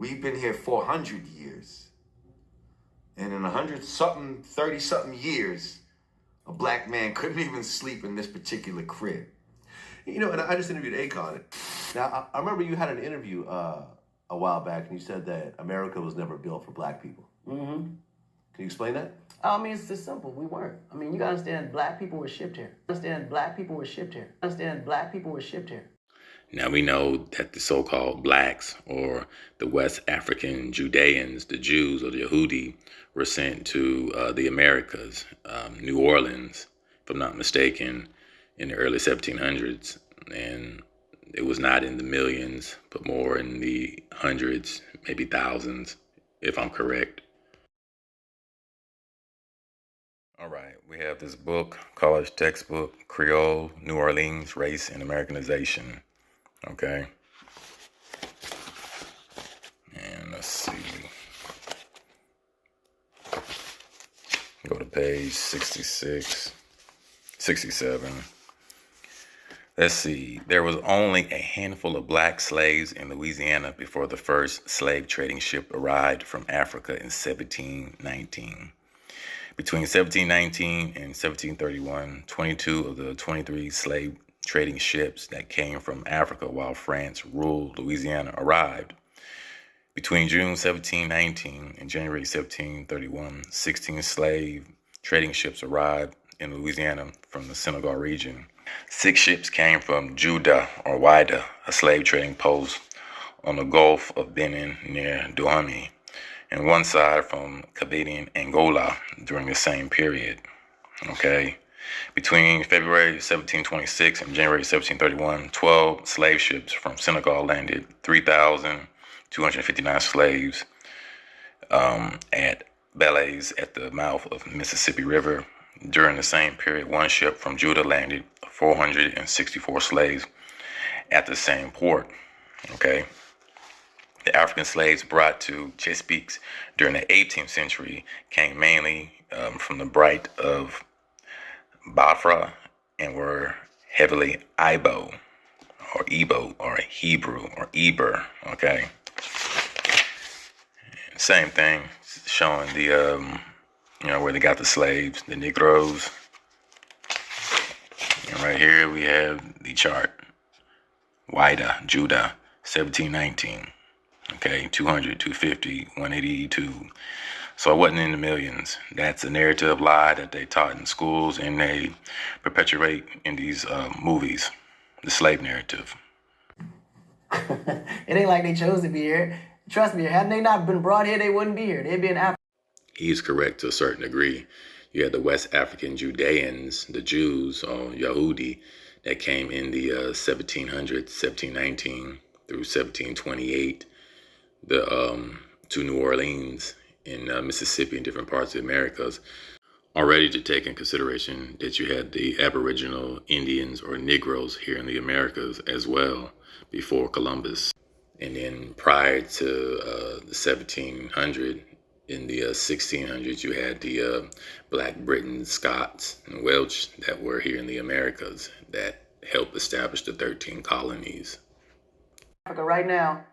We've been here 400 years. And in 100-something, 30-something years, a black man couldn't even sleep in this particular crib. You know, and I just interviewed Akon. Now, I remember you had an interview a while back, and you said that America was never built for black people. Mm-hmm. Can you explain that? I mean, it's just simple. We weren't. I mean, you gotta understand, black people were shipped here. Black people were shipped here. Now we know that the so-called blacks, or the West African Judeans, the Jews or the Yehudi, were sent to the Americas, New Orleans, if I'm not mistaken, in the early 1700s. And it was not in the millions, but more in the hundreds, maybe thousands, if I'm correct. All right, we have this book, college textbook, Creole, New Orleans, Race and Americanization. Okay. And let's see. Go to page 66, 67. Let's see. There was only a handful of black slaves in Louisiana before the first slave trading ship arrived from Africa in 1719. Between 1719 and 1731, 22 of the 23 slave trading ships that came from Africa while France ruled Louisiana arrived. Between June 1719 and January 1731, 16 slave trading ships arrived in Louisiana from the Senegal region. 6 ships came from Juda or Wida, a slave trading post on the Gulf of Benin near Douarnenez, and 1 side from Cabadian Angola during the same period. Okay. Between February 1726 and January 1731, 12 slave ships from Senegal landed 3,259 slaves at Belize at the mouth of the Mississippi River. During the same period, 1 ship from Judah landed 464 slaves at the same port. Okay. The African slaves brought to Chesapeake during the 18th century came mainly from the Bight of Bafra and were heavily Ibo or Hebrew or Eber. Okay. Same thing, showing the where they got the slaves, the Negroes. And right here we have the chart. Wida, Judah, 1719. Okay, 200, 250, 182. So it wasn't in the millions. That's a narrative lie that they taught in schools and they perpetuate in these movies, the slave narrative. It ain't like they chose to be here. Trust me, had they not been brought here, they wouldn't be here. They'd be in Africa. He's correct to a certain degree. You had the West African Judeans, the Jews, or Yehudi, that came in the 1700s, 1719 through 1728, to New Orleans in Mississippi and different parts of the Americas. Already to take in consideration that you had the Aboriginal Indians or Negroes here in the Americas as well before Columbus. And then prior to the 1700s, in the 1600s, you had the Black Britons, Scots, and Welsh that were here in the Americas that helped establish the 13 colonies. Africa right now,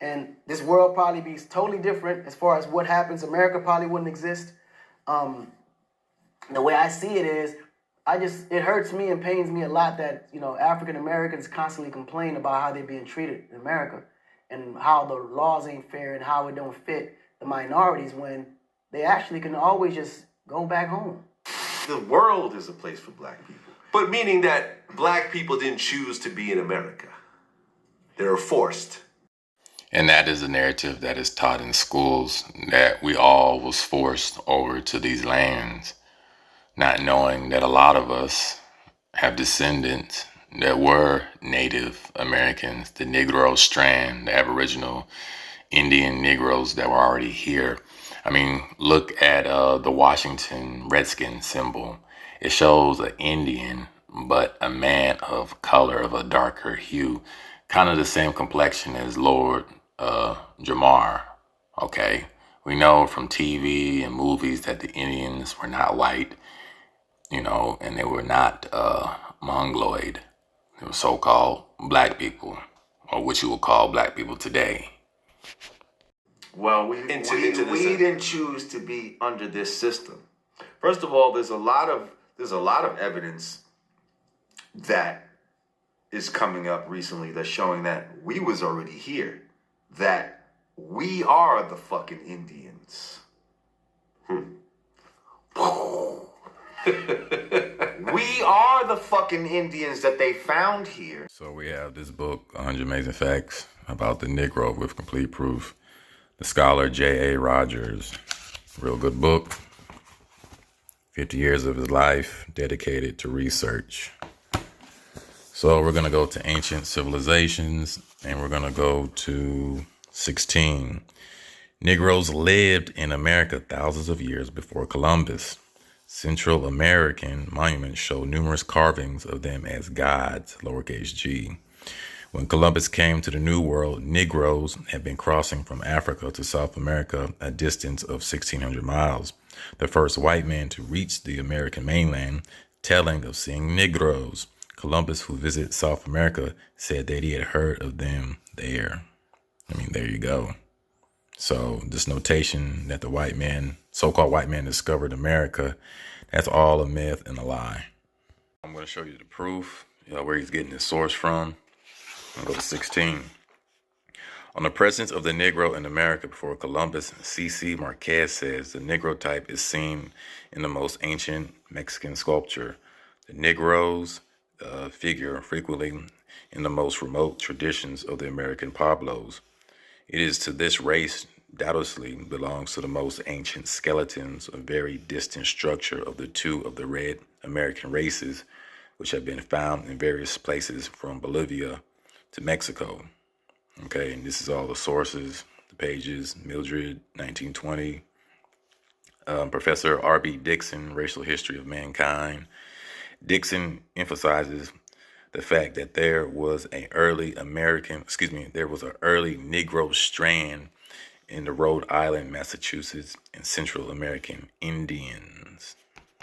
and this world probably be totally different as far as what happens. America probably wouldn't exist. The way I see it is, it hurts me and pains me a lot that, African Americans constantly complain about how they're being treated in America and how the laws ain't fair and how it don't fit the minorities when they actually can always just go back home. The world is a place for black people. But meaning that black people didn't choose to be in America. They were forced. And that is a narrative that is taught in schools, that we all was forced over to these lands, not knowing that a lot of us have descendants that were Native Americans, the Negro strand, the Aboriginal Indian Negroes that were already here. I mean, look at the Washington Redskin symbol. It shows an Indian, but a man of color, of a darker hue, kind of the same complexion as Lord Jamar. Okay, we know from TV and movies that the Indians were not white, and they were not Mongoloid. They were so-called black people, or what you would call black people today. Well, we into this. didn't choose to be under this system. First of all, there's a lot of evidence that is coming up recently that's showing that we was already here, that we are the fucking Indians. We are the fucking Indians that they found here. So we have this book, 100 Amazing Facts about the Negro with complete proof. The scholar J.A. Rogers. Real good book. 50 years of his life dedicated to research. So we're going to go to ancient civilizations, and we're going to go to 16. Negroes lived in America thousands of years before Columbus. Central American monuments show numerous carvings of them as gods, lowercase g. When Columbus came to the New World, Negroes had been crossing from Africa to South America a distance of 1,600 miles. The first white man to reach the American mainland, telling of seeing Negroes. Columbus, who visited South America, said that he had heard of them there. I mean, there you go. So this notation that the white man, so-called white man, discovered America, that's all a myth and a lie. I'm going to show you the proof, where he's getting his source from. I'm going to go to 16. On the presence of the Negro in America before Columbus, C.C. Marquez says the Negro type is seen in the most ancient Mexican sculpture. The Negroes figure frequently in the most remote traditions of the American Pueblos. It is to this race doubtlessly belongs to the most ancient skeletons of very distant structure of the two of the red American races, which have been found in various places from Bolivia to Mexico. Okay, and this is all the sources, the pages. Mildred, 1920. Professor R.B. Dixon, Racial History of Mankind. Dixon emphasizes the fact that there was an early Negro strand in the Rhode Island, Massachusetts, and Central American Indians.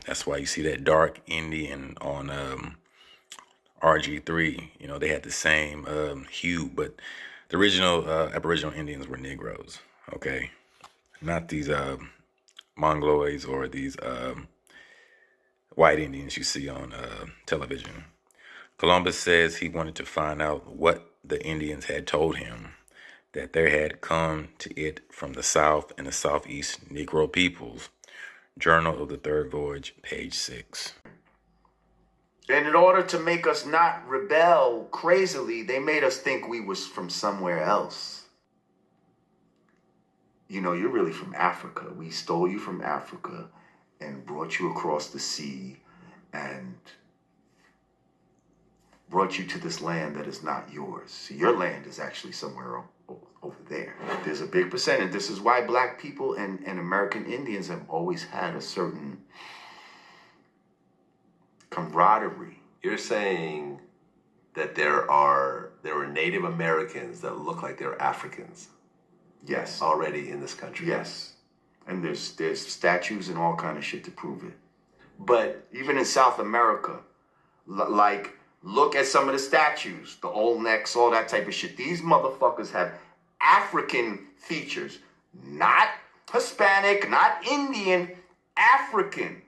That's why you see that dark Indian on RG3. You know, they had the same hue, but the original Aboriginal Indians were Negroes. Okay, not these Mongoloids or these white Indians you see on television. Columbus says he wanted to find out what the Indians had told him, that there had come to it from the South and the Southeast Negro peoples. Journal of the Third Voyage, page 6. And in order to make us not rebel crazily, they made us think we was from somewhere else. You know, you're really from Africa. We stole you from Africa and brought you across the sea and brought you to this land that is not yours. So your land is actually somewhere over there. There's a big percentage. This is why black people and American Indians have always had a certain camaraderie. You're saying that there were Native Americans that look like they're Africans. Yes. Already in this country. Yes. And there's statues and all kind of shit to prove it. But even in South America, like, look at some of the statues, the old necks, all that type of shit. These motherfuckers have African features, not Hispanic, not Indian, African.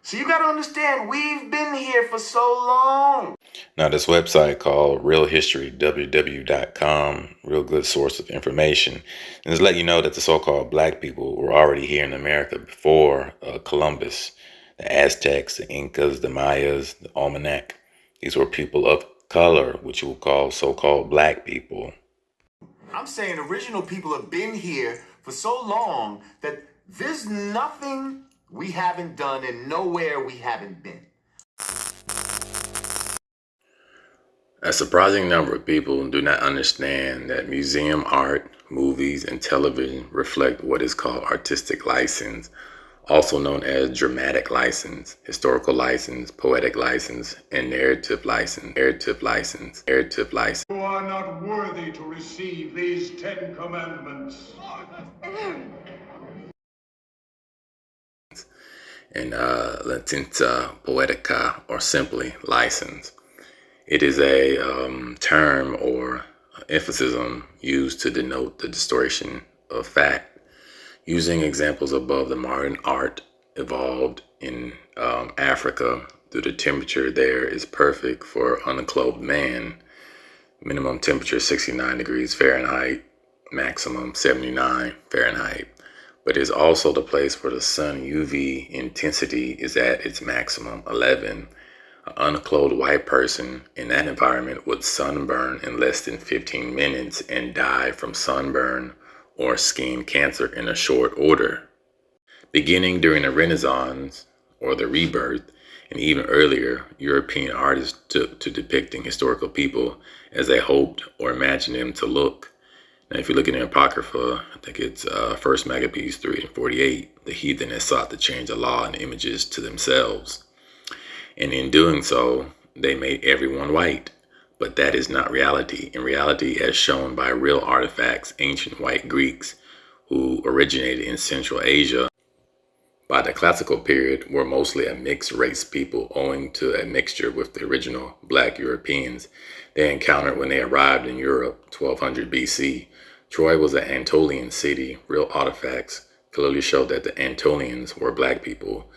So you got to understand, we've been here for so long. Now, this website called Real History, www.com, real good source of information. And it's letting you know that the so-called black people were already here in America before Columbus. The Aztecs, the Incas, the Mayas, the Almanac. These were people of color, which you will call so-called black people. I'm saying original people have been here for so long that there's nothing we haven't done and nowhere we haven't been. A surprising number of people do not understand that museum art, movies, and television reflect what is called artistic license, also known as dramatic license, historical license, poetic license, and narrative license. You are not worthy to receive these 10 commandments. And licenza poetica, or simply license. It is a term or emphasis used to denote the distortion of fact. Using examples above, the modern art evolved in Africa due to temperature there is perfect for unclothed man. Minimum temperature 69 degrees Fahrenheit, maximum 79 Fahrenheit. But it is also the place where the sun UV intensity is at its maximum 11. An unclothed white person in that environment would sunburn in less than 15 minutes and die from sunburn or skin cancer in a short order. Beginning during the Renaissance or the Rebirth, and even earlier, European artists took to depicting historical people as they hoped or imagined them to look. Now, if you look in the Apocrypha, I think it's 1 Maccabees 3:48, the heathen has sought to change the law and images to themselves. And in doing so, they made everyone white. But that is not reality. In reality, as shown by real artifacts, ancient white Greeks who originated in Central Asia by the classical period were mostly a mixed race people owing to a mixture with the original black Europeans they encountered when they arrived in Europe 1200 BC. Troy was an Anatolian city. Real artifacts clearly show that the Anatolians were black people.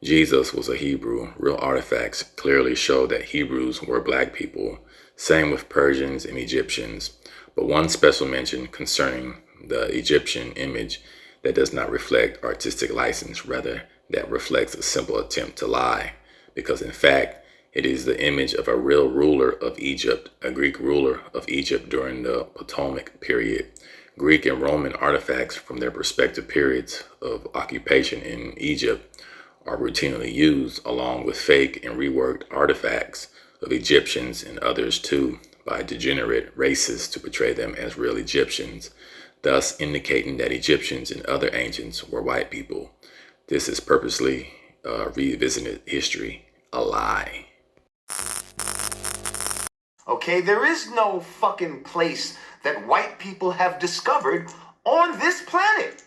Jesus was a Hebrew. Real artifacts clearly show that Hebrews were black people. Same with Persians and Egyptians. But one special mention concerning the Egyptian image that does not reflect artistic license, rather that reflects a simple attempt to lie. Because in fact, it is the image of a real ruler of Egypt, a Greek ruler of Egypt during the Ptolemaic period. Greek and Roman artifacts from their respective periods of occupation in Egypt are routinely used along with fake and reworked artifacts of Egyptians and others too by degenerate races to portray them as real Egyptians, thus indicating that Egyptians and other ancients were white people. This is purposely revisited history, a lie. Okay, there is no fucking place that white people have discovered on this planet.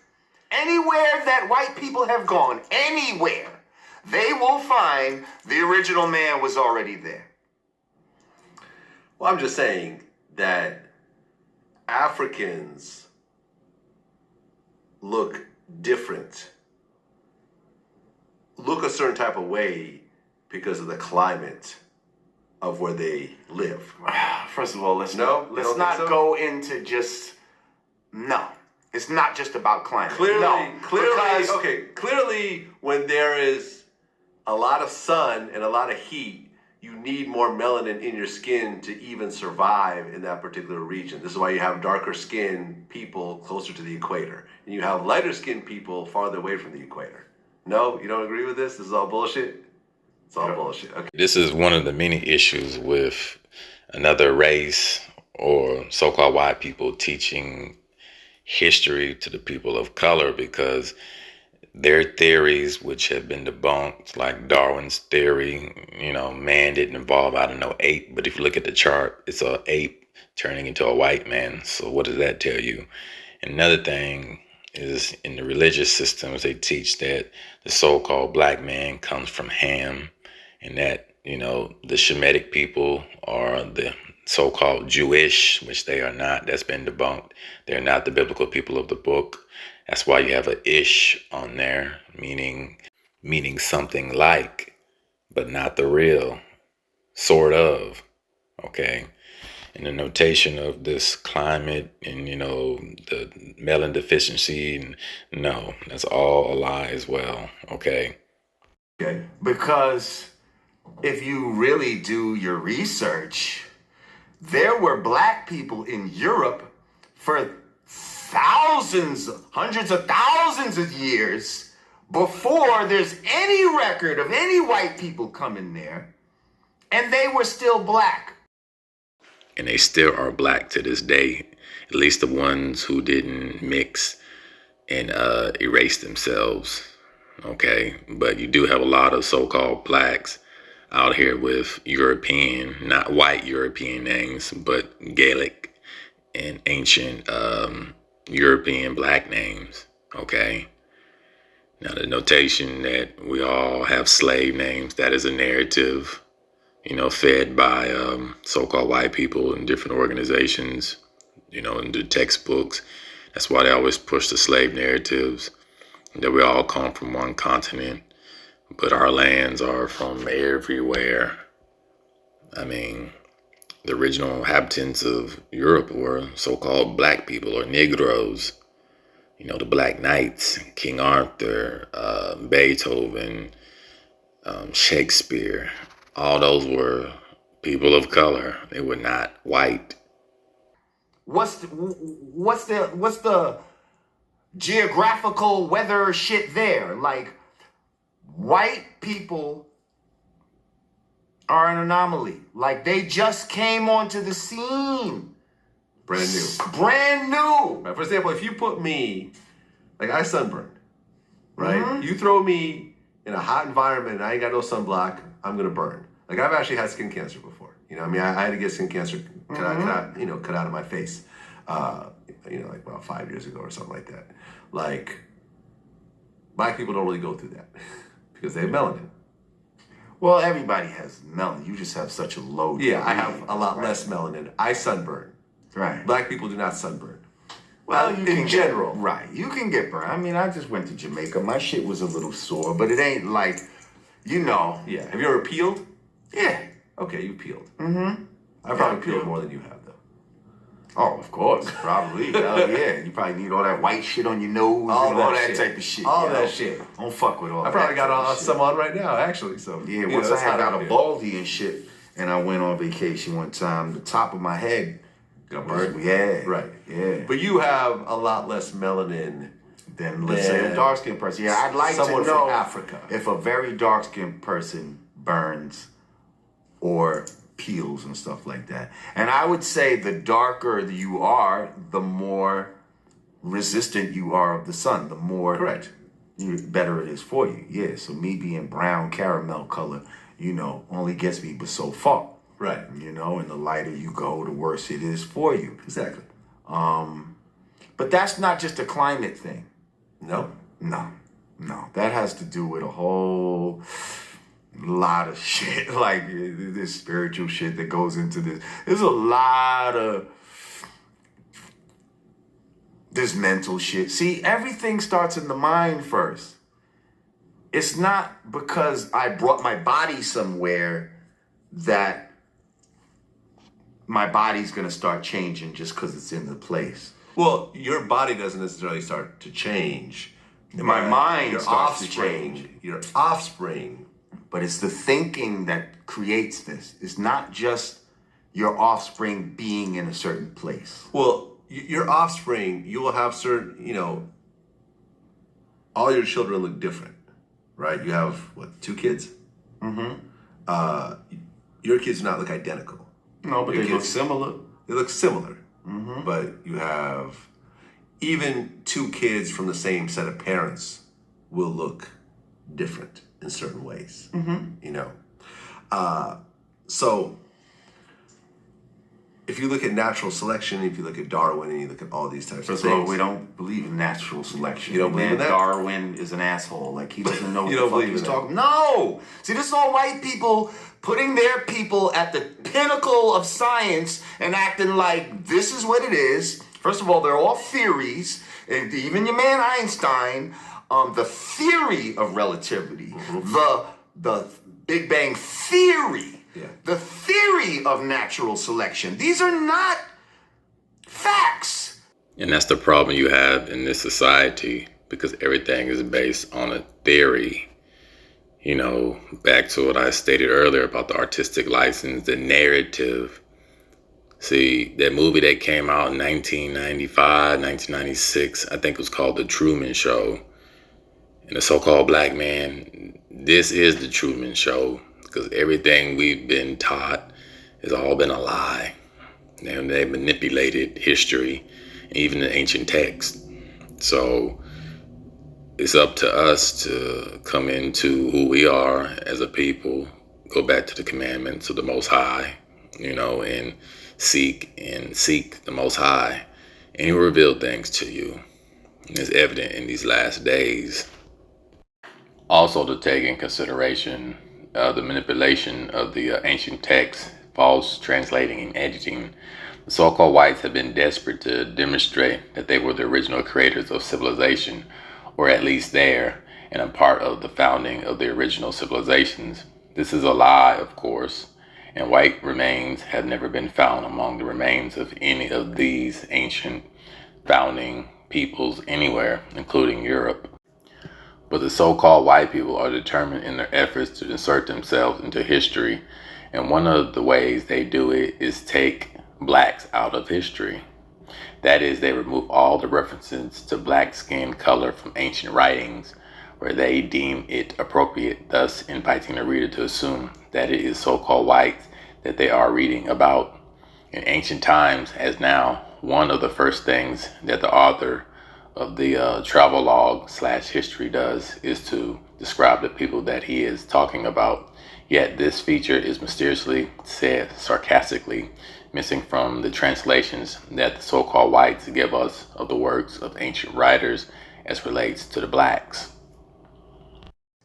Anywhere that white people have gone, anywhere, they will find the original man was already there. Well, I'm just saying that Africans look different, look a certain type of way because of the climate of where they live. First of all, let's don't think not so? go into just no. It's not just about climate. Clearly, because clearly when there is a lot of sun and a lot of heat, you need more melanin in your skin to even survive in that particular region. This is why you have darker skinned people closer to the equator, and you have lighter skinned people farther away from the equator. No, you don't agree with this? This is all bullshit? It's all bullshit. Okay. This is one of the many issues with another race or so-called white people teaching history to the people of color, because their theories, which have been debunked, like Darwin's theory, man didn't evolve out of no ape. But if you look at the chart, it's an ape turning into a white man. So what does that tell you? And another thing is, in the religious systems, they teach that the so-called black man comes from Ham, and that, the Shemitic people are the so-called Jewish, which they are not. That's been debunked. They're not the biblical people of the book. That's why you have a ish on there, meaning something like, but not the real, sort of, okay? And the notation of this climate and, the melanin deficiency, and no, that's all a lie as well, okay? Okay. Because if you really do your research, there were black people in Europe for thousands, hundreds of thousands of years before there's any record of any white people coming there, and they were still black. And they still are black to this day, at least the ones who didn't mix and erase themselves, okay? But you do have a lot of so-called blacks out here with European, not white European names, but Gaelic and ancient European black names, okay? Now, the notation that we all have slave names, that is a narrative, fed by so-called white people in different organizations, in the textbooks. That's why they always push the slave narratives, that we all come from one continent, but our lands are from everywhere. I mean, the original inhabitants of Europe were so-called black people or Negroes. The Black Knights, King Arthur, Beethoven, Shakespeare. All those were people of color. They were not white. What's the geographical weather shit there? Like, white people are an anomaly. Like, they just came onto the scene. Brand new. Brand new. Right. For example, if you put me, like I sunburned, right? Mm-hmm. You throw me in a hot environment and I ain't got no sunblock, I'm gonna burn. Like I've actually had skin cancer before. I had to get skin cancer cut out of my face. Like about 5 years ago or something like that. Like, black people don't really go through that because they have melanin. Well, everybody has melanin. You just have such a low. Yeah, I have a lot less melanin. I sunburn. Right. Black people do not sunburn. Well, in general. Right. You can get burned. I mean, I just went to Jamaica. My shit was a little sore, but it ain't like, Yeah. Have you ever peeled? Yeah. Okay, you peeled. Mm-hmm. I probably peeled more than you have, though. Oh, of course. Probably. Hell yeah. You probably need all that white shit on your nose and all that type of shit. All that shit. Don't fuck with all that. I probably got some on right now, actually. So yeah, once I had got a baldy and shit, and I went on vacation one time, the top of my head got burned. Yeah. Right. Yeah. But you have a lot less melanin than, let's say, a dark-skinned person. Yeah, I'd like to know from Africa. If a very dark-skinned person burns or peels and stuff like that. And I would say the darker you are, the more resistant you are of the sun, the more better it is for you. Yeah, so me being brown caramel color, only gets me but so far. Right. And the lighter you go, the worse it is for you. Exactly. But that's not just a climate thing. No. That has to do with a whole lot of shit. Like, this spiritual shit that goes into this. There's a lot of this mental shit. See, everything starts in the mind first. It's not because I brought my body somewhere that my body's going to start changing just because it's in the place. Well, your body doesn't necessarily start to change. My mind starts to offspring, change. Your offspring. But it's the thinking that creates this. It's not just your offspring being in a certain place. Well, your offspring, you will have certain, all your children look different, right? You have, 2 kids? Mm-hmm. Your kids do not look identical. No, but they look similar. They look similar. Mm-hmm. But you have even 2 kids from the same set of parents will look different in certain ways. Mm-hmm. So if you look at natural selection, if you look at Darwin, and you look at all these types of things. First of all, we don't believe in natural selection. You don't believe in that? Darwin is an asshole. Like, he doesn't know what You the don't fuck believe he's in that? talking. No! See, this is all white people putting their people at the pinnacle of science and acting like this is what it is. First of all, they're all theories. And even your man Einstein, the theory of relativity, the Big Bang theory, the theory of natural selection. These are not facts. And that's the problem you have in this society, because everything is based on a theory. Back to what I stated earlier about the artistic license, the narrative. See, that movie that came out in 1995, 1996, I think it was called The Truman Show. And the so-called black man, this is the Truman Show, because everything we've been taught has all been a lie. And they manipulated history, and even the ancient text. So it's up to us to come into who we are as a people, go back to the commandments of the Most High, and seek the Most High, and He will reveal things to you. And it's evident in these last days. Also, to take in consideration the manipulation of the ancient texts, false translating and editing. The so-called whites have been desperate to demonstrate that they were the original creators of civilization, or at least there, and a part of the founding of the original civilizations. This is a lie, of course, and white remains have never been found among the remains of any of these ancient founding peoples anywhere, including Europe. But the so-called white people are determined in their efforts to insert themselves into history, and one of the ways they do it is take blacks out of history. That is, they remove all the references to black skin color from ancient writings where they deem it appropriate, thus inviting the reader to assume that it is so-called whites that they are reading about. In ancient times, as now, one of the first things that the author of the travel log / history does is to describe the people that he is talking about. Yet this feature is mysteriously said sarcastically, missing from the translations that the so-called whites give us of the works of ancient writers as relates to the blacks.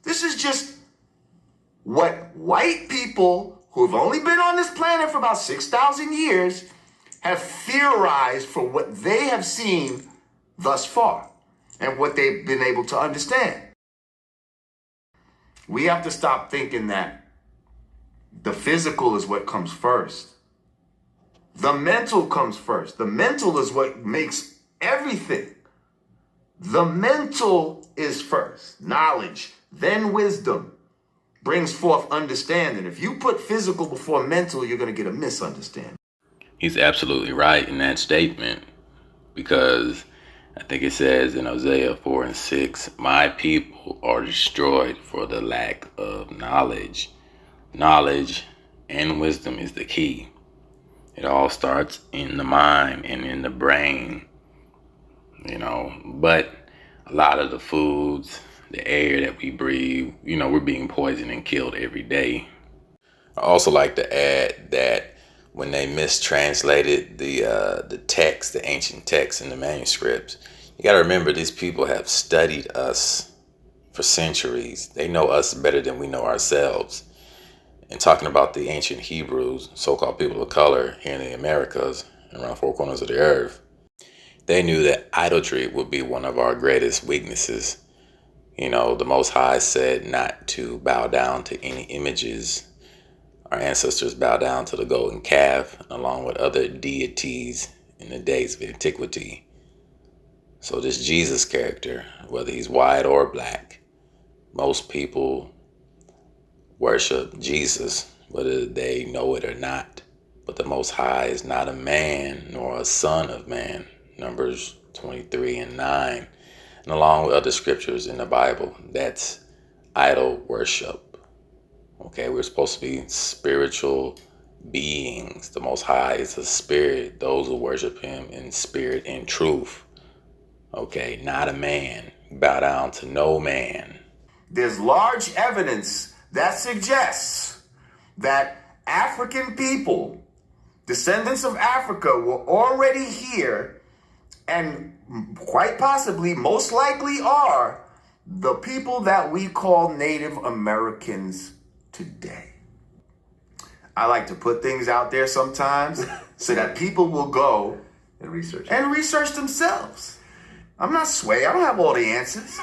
This is just what white people who have only been on this planet for about 6,000 years have theorized for what they have seen thus far and what they've been able to understand. We have to stop thinking that the physical is what comes first. The mental comes first. The mental is what makes everything. The mental is first. Knowledge, then wisdom brings forth understanding. If you put physical before mental, you're going to get a misunderstanding. He's absolutely right in that statement, because I think it says in Hosea 4:6, my people are destroyed for the lack of knowledge. Knowledge and wisdom is the key. It all starts in the mind and in the brain, but a lot of the foods, the air that we breathe, we're being poisoned and killed every day. I also like to add that when they mistranslated the text, the ancient texts and the manuscripts, you got to remember these people have studied us for centuries. They know us better than we know ourselves. And talking about the ancient Hebrews, so-called people of color here in the Americas, around four corners of the earth, they knew that idolatry would be one of our greatest weaknesses. The Most High said not to bow down to any images. Our ancestors bowed down to the golden calf, along with other deities in the days of antiquity. So this Jesus character, whether he's white or black, most people worship Jesus, whether they know it or not. But the Most High is not a man nor a son of man. Numbers 23:9. And along with other scriptures in the Bible, that's idol worship. Okay, we're supposed to be spiritual beings. The Most High is a spirit. Those who worship him in spirit and truth. Okay, not a man. Bow down to no man. There's large evidence that suggests that African people, descendants of Africa, were already here and quite possibly, most likely are the people that we call Native Americans today. I like to put things out there sometimes so that people will go And research. and research themselves. I'm not sway. I don't have all the answers.